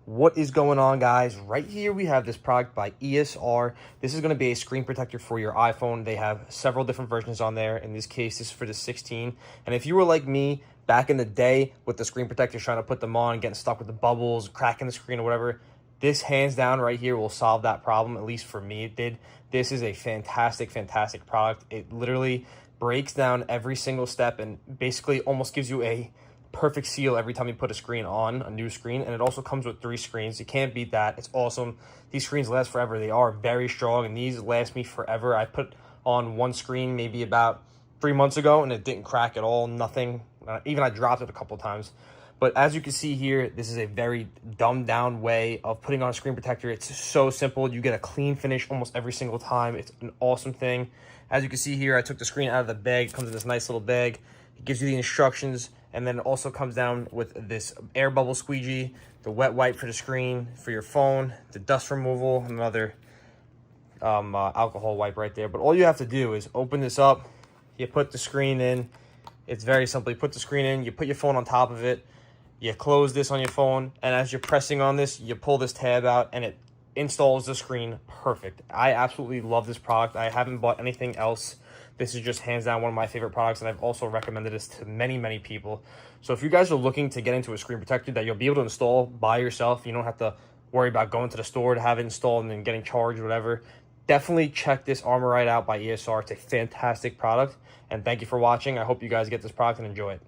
What is going on, guys? Right here we have this product by ESR. This is going to be a screen protector for your iPhone. They have several different versions on there. In this case, this is for the 16. And if you were like me back in the day with the screen protectors, trying to put them on, getting stuck with the bubbles, cracking the screen or whatever, this hands down right here will solve that problem. At least for me, it did. This is a fantastic product. It literally breaks down every single step and basically almost gives you a perfect seal every time you put a new screen. And it also comes with 3 screens. You can't beat that. It's awesome. These screens last forever. They are very strong, and these last me forever. I put on one screen maybe about 3 months ago, and it didn't crack at all. Nothing. Even I dropped it a couple times. But as you can see here, this is a very dumbed down way of putting on a screen protector. It's so simple. You get a clean finish almost every single time. It's an awesome thing. As you can see here, I took the screen out of the bag. It comes in this nice little bag. It gives you the instructions, and then it also comes down with this air bubble squeegee, the wet wipe for the screen, for your phone, the dust removal, another alcohol wipe right there. But all you have to do is open this up. You put the screen in. It's very simple. You put the screen in. You put your phone on top of it. You close this on your phone, and as you're pressing on this, you pull this tab out, and it installs the screen perfect. I absolutely love this product. I haven't bought anything else. This is just hands down one of my favorite products, and I've also recommended this to many people. So if you guys are looking to get into a screen protector that you'll be able to install by yourself, you don't have to worry about going to the store to have it installed and then getting charged or whatever, definitely check this Armorite out by ESR. It's a fantastic product, and thank you for watching. I hope you guys get this product and enjoy it.